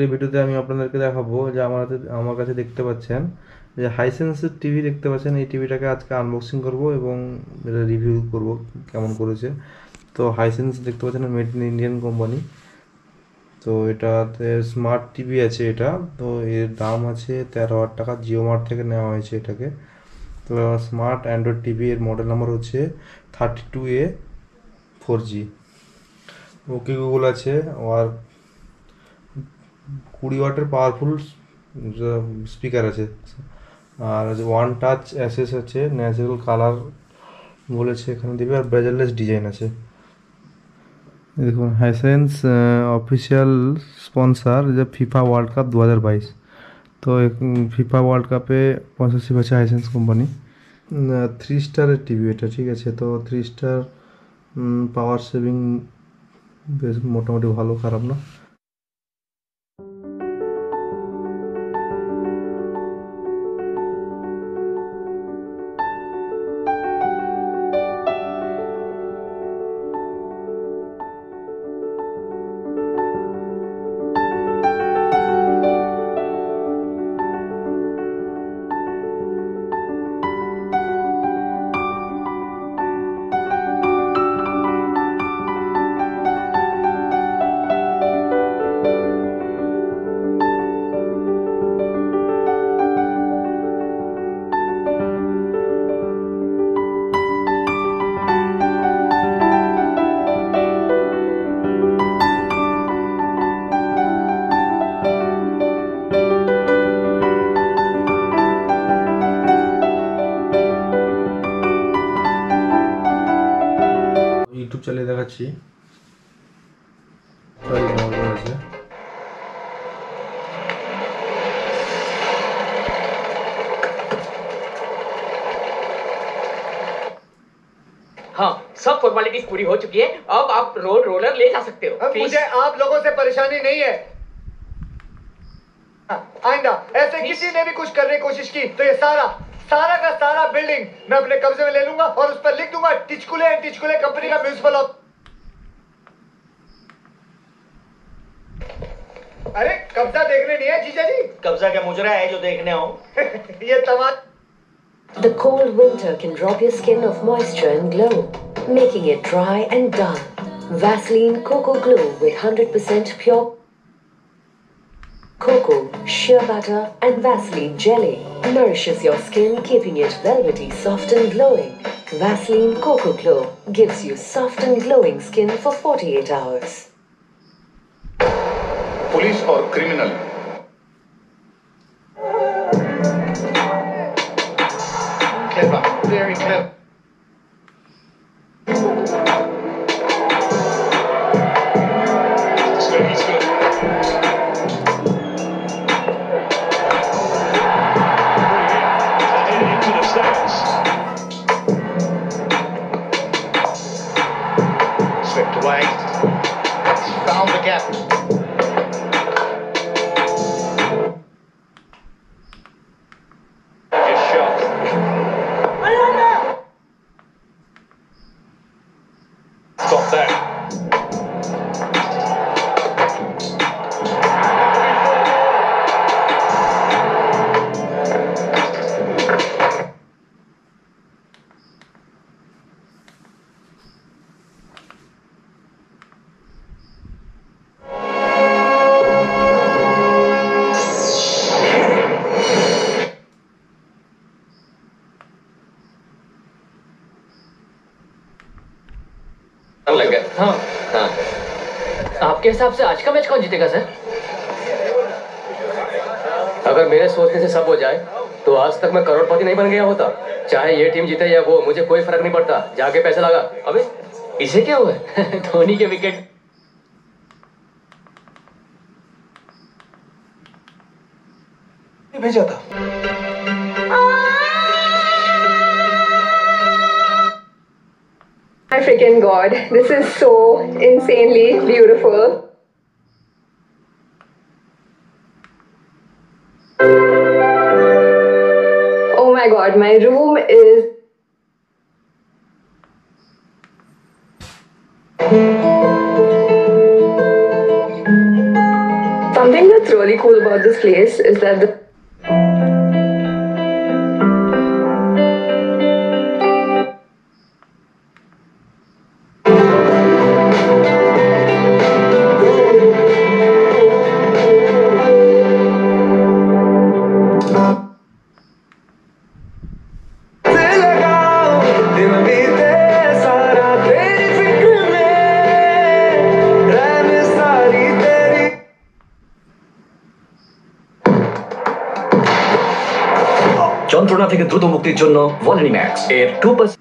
এই ভিডিওতে আমি আপনাদেরকে দেখাবো যে আমার কাছে দেখতে পাচ্ছেন যে হাইসেন্সের টিভি দেখতে পাচ্ছেন। এই টিভিটাকে আজকে আনবক্সিং করব এবং এটা রিভিউ করব কেমন করেছে। তো হাইসেন্স দেখতে পাচ্ছেন মেড ইন ইন্ডিয়ান কোম্পানি। তো এটাতে স্মার্ট টিভি আছে এটা। তো এর দাম আছে 13,000 টাকা, জিও মার্ট থেকে নেওয়া হয়েছে এটাকে। তো স্মার্ট অ্যান্ড্রয়েড টিভি এর মডেল নাম্বার হচ্ছে 32A4G। ওকে গুগল আছে, আর 20 ওয়াটের পাওয়ারফুল স্পিকার আছে, আর ওয়ান টাচ অ্যাসেস আছে, ন্যাচারাল কালার বলেছে এখানে দিবে, আর বেজারলেস ডিজাইন আছে। দেখুন হাইসেন্স অফিসিয়াল স্পন্সার যে ফিফা ওয়ার্ল্ড কাপ 2022। তো ফিফা ওয়ার্ল্ড কাপে স্পন্সরশিপ আছে হাইসেন্স কোম্পানি। 3 স্টারের টিভি এটা, ঠিক আছে। তো 3 স্টার, পাওয়ার সেভিং বেশ মোটামুটি ভালো, খারাপ না। ইউটিউব চালিয়ে দেখাচ্ছি। আছে हाँ, सब फॉर्मेलिटीज पूरी हो चुकी है। अब आप रोलर ले जा सकते हो। मुझे आप लोगों से परेशानी नहीं है। आइंदा ऐसे किसी ने भी कुछ करने की कोशिश की तो ये सारा का सारा बिल्डिंग मैं अपने कब्जे में ले लूंगा और उस पर लिख दूंगा टिचकुले एंड टिचकुले कंपनी का म्यूनिसिपल। अरे कब्जा देखने नहीं है जीजा जी। कब्जा क्या मुजरा है जो देखने हो? ये तमाम। The cold winter can rob your skin of moisture and glow, making it dry and dull. Vaseline Cocoa Glow with 100% pure cocoa, shea butter and Vaseline jelly nourishes your skin, keeping it velvety, soft and glowing. Vaseline Cocoa Glow gives you soft and glowing skin for 48 hours. Police और criminal clever, very clever. He's good. Into the stands. Swept away. He's found the gap. Stop that. लग गया। हाँ हाँ, आपके हिसाब से आज का मैच कौन जीतेगा सर? अगर मेरे सोचने से सब हो जाए तो आज तक मैं करोड़पति नहीं बन गया होता। चाहे ये टीम जीते या वो, मुझे कोई फर्क नहीं पड़ता। जाके पैसा लगा। अबे इसे क्या हुआ? धोनी के विकेट भेजा था। My freaking god, this is so insanely beautiful. Oh my god, my room is something thing that's really cool about this place is that the যন্ত্রণা থেকে দ্রুত মুক্তির জন্য ভলিনি ম্যাক্স এর 2%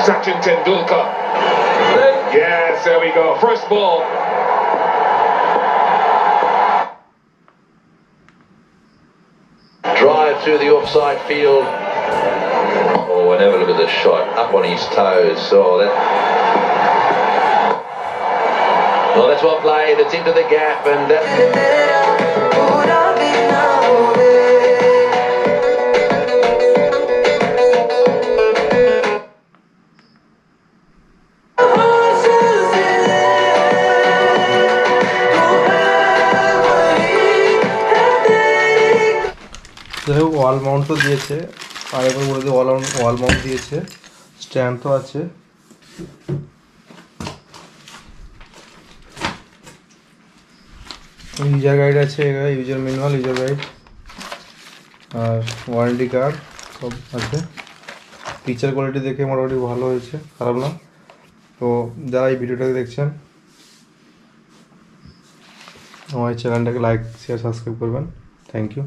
Sachin Tendulkar. Yes, there we go. First ball. Drive through the offside field. Oh, and have a look at the shot. Up on his toes. Well, that's well played. It's into the gap, and that. যাই হোক, wall mount তো দিয়েছে, আর একবার বলে দিয়ে wall mount দিয়েছে, stand তো আছে। ইউজার গাইড আছে, ইউজার ম্যানুয়াল, ইউজার গাইড আর ওয়ারেন্টি কার্ড সব আছে। পিকচার কোয়ালিটি দেখে মোটামুটি ভালো হয়েছে, খারাপ না। তো যারা এই ভিডিওটাকে দেখছেন আমার এই চ্যানেলটাকে লাইক শেয়ার সাবস্ক্রাইব করবেন। Thank you.